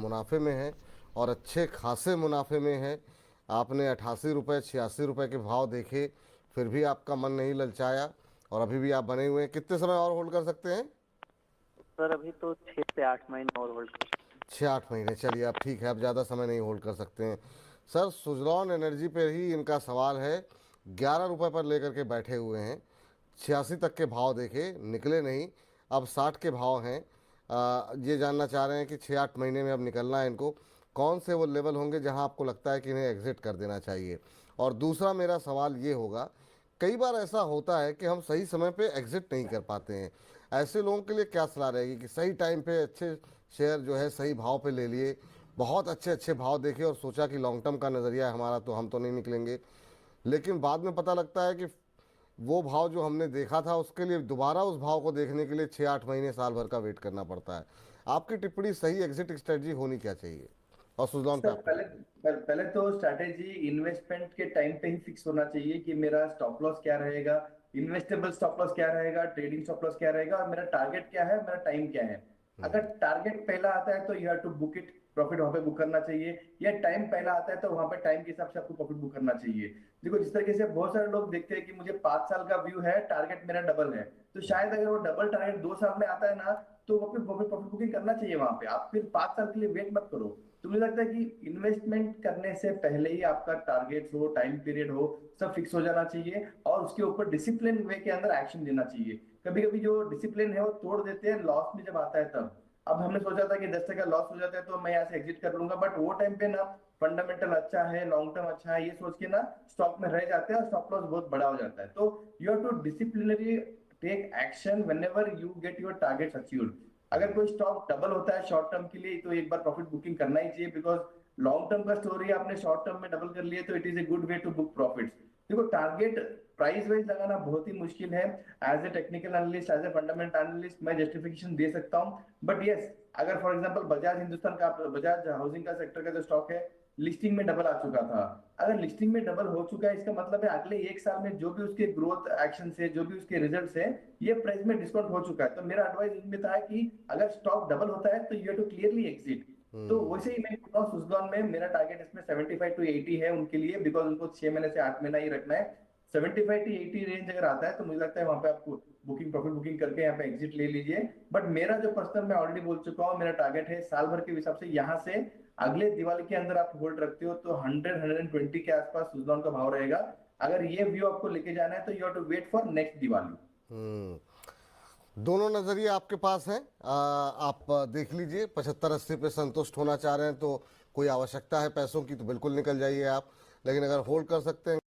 मुनाफे में है और अच्छे खासे मुनाफे में है। आपने 88 रुपये 86 रुपये के भाव देखे, फिर भी आपका मन नहीं ललचाया और अभी भी आप बने हुए हैं। कितने समय और होल्ड कर सकते हैं? सर अभी तो 6 से 8 महीने और होल्ड कर सकते 6-8 महीने, चलिए अब ठीक है, अब ज़्यादा समय नहीं होल्ड कर सकते हैं। सर सुजलॉन एनर्जी पे ही इनका सवाल है। 11 रुपये पर लेकर के बैठे हुए हैं, 86 तक के भाव देखे, निकले नहीं, अब 60 के भाव हैं। ये जानना चाह रहे हैं कि 6-8 महीने में अब निकलना है इनको, कौन से वो लेवल होंगे जहां आपको लगता है कि इन्हें एग्जिट कर देना चाहिए। और दूसरा मेरा सवाल ये होगा, कई बार ऐसा होता है कि हम सही समय पे एग्जिट नहीं कर पाते हैं, ऐसे लोगों के लिए क्या सलाह रहेगी कि सही टाइम पे अच्छे शेयर जो है सही भाव पे ले लिए, बहुत अच्छे अच्छे भाव देखे और सोचा कि लॉन्ग टर्म का नज़रिया है हमारा तो हम तो नहीं निकलेंगे, लेकिन बाद में पता लगता है कि वो भाव जो हमने देखा था उसके लिए दोबारा उस भाव को देखने के लिए 6-8 महीने साल भर का वेट करना पड़ता है। आपकी टिप्पणी, सही एग्जिट स्ट्रेटजी होनी क्या चाहिए? और सुजलॉन पे सर आपका। पहले तो स्ट्रैटेजी इन्वेस्टमेंट के टाइम पे ही फिक्स होना चाहिए कि मेरा स्टॉप लॉस क्या रहेगा, इन्वेस्टेबल स्टॉप लॉस क्या रहेगा, ट्रेडिंग स्टॉप लॉस क्या रहेगा, और मेरा टारगेट क्या है, मेरा टाइम क्या है। अगर टारगेट पहला आता है तो you have to book it, profit वहां पे बुक करना चाहिए, या टाइम पहला आता है तो वहां पे टाइम के हिसाब से आपको प्रॉफिट बुक करना चाहिए। देखो जिस तरीके से बहुत सारे लोग देखते हैं कि मुझे 5 साल का व्यू है, टारगेट मेरा डबल है, तो शायद अगर वो डबल टारगेट 2 साल में आता है ना, तो वहाँ पे प्रॉफिट बुकिंग करना चाहिए। वहां पे आप फिर 5 साल के लिए वेट मत करो। तो मुझे लगता है कि इन्वेस्टमेंट करने से पहले ही आपका टारगेट हो, टाइम पीरियड हो, सब फिक्स हो जाना चाहिए, और उसके ऊपर डिसिप्लिन वे के अंदर एक्शन लेना चाहिए। कभी कभी जो डिसिप्लिन है वो तोड़ देते हैं लॉस में जब आता है तब। अब हमने सोचा था कि 10 टका लॉस हो जाता है तो मैं यहाँ से एग्जिट कर लूंगा, बट वो टाइम पे ना फंडामेंटल अच्छा है, लॉन्ग टर्म अच्छा है, ये सोच के ना स्टॉक में रह जाते हैं और स्टॉप लॉस बहुत बड़ा हो जाता है। तो you have to disciplinary take action whenever you get your targets achieved. अगर कोई स्टॉक डबल होता है शॉर्ट टर्म के लिए तो एक बार प्रॉफिट बुकिंग करना ही चाहिए, बिकॉज लॉन्ग टर्म का स्टोरी आपने शॉर्ट टर्म में डबल कर लिया तो it is a good way to book profits. देखो टारगेट प्राइस वाइज लगाना बहुत ही मुश्किल है। As a technical analyst, as a fundamental analyst मैं जस्टिफिकेशन दे सकता हूँ, बट यस अगर फॉर एग्जांपल बजाज हिंदुस्तान का, बजाज हाउसिंग का सेक्टर का जो स्टॉक है, लिस्टिंग में डबल आ चुका था। अगर लिस्टिंग में डबल हो चुका है इसका मतलब है अगले 1 साल में जो भी उसके ग्रोथ एक्शन है, जो भी उसके रिजल्ट्स है, ये प्राइस में डिस्काउंट हो चुका है। तो मेरा एडवाइस इनमें था कि अगर स्टॉक डबल होता है तो you have to clearly exit. तो वैसे ही मैं बोल रहा हूँ सुजलॉन में मेरा टारगेट इसमें 75 to 80 है उनके लिए, बिकॉज उनको 6 महीने से 8 महीना ही रखना है। 75 to 80 रेंज अगर आता है तो मुझे लगता है वहां पे आपको बुकिंग, प्रॉफिट बुकिंग करके यहाँ पे एग्जिट ले लीजिए। बट मेरा जो पर्सनल, मैं ऑलरेडी बोल चुका हूँ, मेरा टारगेट है साल भर के हिसाब से यहाँ से अगले दिवाली के अंदर आप होल्ड रखते हो तो 100-120 के आसपास सुजलॉन का भाव रहेगा। अगर ये व्यू आपको लेके जाना है तो you have to wait for next Diwali. दोनों नज़रिए आपके पास हैं, आप देख लीजिए। 75-80 पे संतुष्ट होना चाह रहे हैं तो कोई आवश्यकता है पैसों की तो बिल्कुल निकल जाइए आप, लेकिन अगर होल्ड कर सकते हैं